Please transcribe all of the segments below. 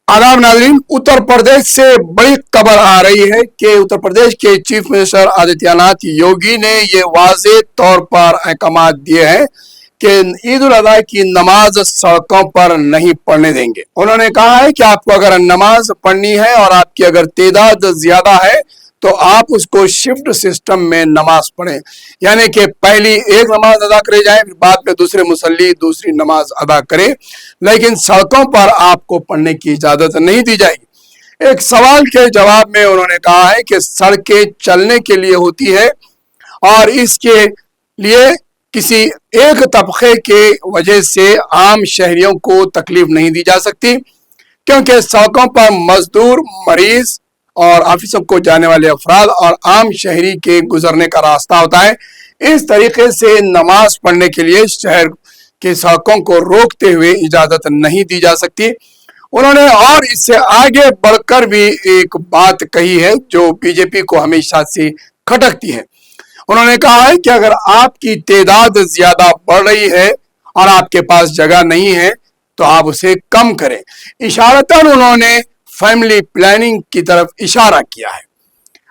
आदाब नाजरीन, उत्तर प्रदेश से बड़ी खबर आ रही है कि उत्तर प्रदेश के चीफ मिनिस्टर आदित्यनाथ योगी ने ये वाज़ेह तौर पर अहकाम दिए हैं कि ईद उल अज़हा की नमाज सड़कों पर नहीं पढ़ने देंगे। उन्होंने कहा है कि आपको अगर नमाज पढ़नी है और आपकी अगर तादाद ज्यादा है तो आप उसको शिफ्ट सिस्टम में नमाज पढ़ें, यानी कि पहली एक नमाज अदा करे जाए, फिर बाद में दूसरे मुसल्ली दूसरी नमाज अदा करे, लेकिन सड़कों पर आपको पढ़ने की इजाजत नहीं दी जाएगी। एक सवाल के जवाब में उन्होंने कहा है कि सड़कें चलने के लिए होती है और इसके लिए किसी एक तबके के वजह से आम शहरियों को तकलीफ नहीं दी जा सकती, क्योंकि सड़कों पर मजदूर, मरीज और ऑफिसों को जाने वाले अफराद और आम शहरी के गुजरने का रास्ता होता है। इस तरीके से नमाज पढ़ने के लिए शहर के सड़कों को रोकते हुए इजाजत नहीं दी जा सकती। उन्होंने और इससे आगे बढ़कर भी एक बात कही है जो बीजेपी को हमेशा से खटकती है। उन्होंने कहा है कि अगर आपकी तादाद ज्यादा बढ़ रही है और आपके पास जगह नहीं है तो आप उसे कम करें। इशारतन उन्होंने फैमिली प्लानिंग की तरफ इशारा किया है।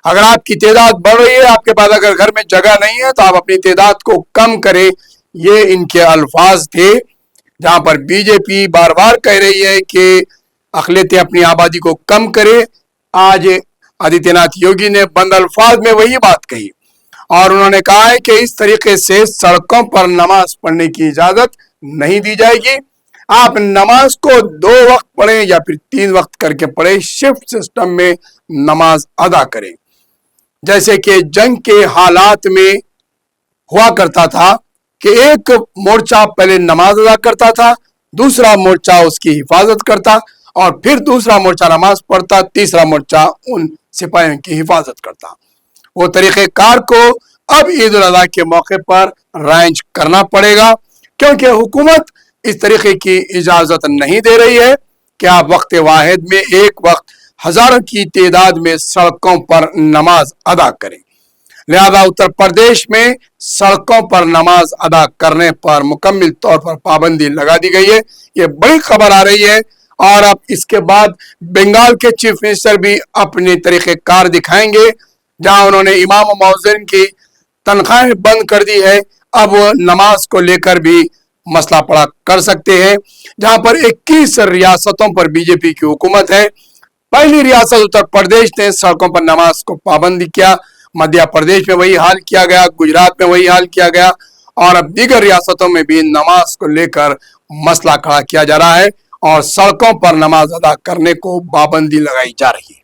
अगर आपकी तादाद बढ़ रही है, आपके पास अगर घर में जगह नहीं है तो आप अपनी तादाद को कम करें, ये इनके अल्फाज थे। जहां पर बीजेपी बार बार कह रही है कि अक़लियतें अपनी आबादी को कम करे, आज आदित्यनाथ योगी ने बंद अल्फाज में वही बात कही और उन्होंने कहा है कि इस तरीके से सड़कों पर नमाज पढ़ने की इजाजत नहीं दी जाएगी। आप नमाज को 2 वक्त पढ़ें या फिर 3 वक्त करके पढ़ें, शिफ्ट सिस्टम में नमाज अदा करें। जैसे कि जंग के हालात में हुआ करता था कि एक मोर्चा पहले नमाज अदा करता था, दूसरा मोर्चा उसकी हिफाजत करता और फिर दूसरा मोर्चा नमाज पढ़ता, तीसरा मोर्चा उन सिपाहियों की हिफाजत करता। वो तरीक़ेकार को अब ईद उल अज़हा के मौके पर राइज करना पड़ेगा, क्योंकि हुकूमत इस तरीके की इजाजत नहीं दे रही है कि आप वक्त वाहिद में एक वक्त हजारों की तादाद में सड़कों पर नमाज अदा करें। लिहाजा उत्तर प्रदेश में सड़कों पर नमाज अदा करने पर मुकम्मल तौर पर पाबंदी लगा दी गई है। ये बड़ी खबर आ रही है और अब इसके बाद बंगाल के चीफ मिनिस्टर भी अपने तरीक़ेकार दिखाएंगे। जहां उन्होंने इमाम और मौज़िन की तनख्वाहें बंद कर दी है, अब वो नमाज को लेकर भी मसला पड़ा कर सकते हैं। जहां पर 21 रियासतों पर बीजेपी की हुकूमत है। पहली रियासत उत्तर प्रदेश ने सड़कों पर नमाज को पाबंदी किया, मध्य प्रदेश में वही हाल किया गया, गुजरात में वही हाल किया गया और अब दीगर रियासतों में भी नमाज को लेकर मसला खड़ा किया जा रहा है और सड़कों पर नमाज अदा करने को पाबंदी लगाई जा रही है।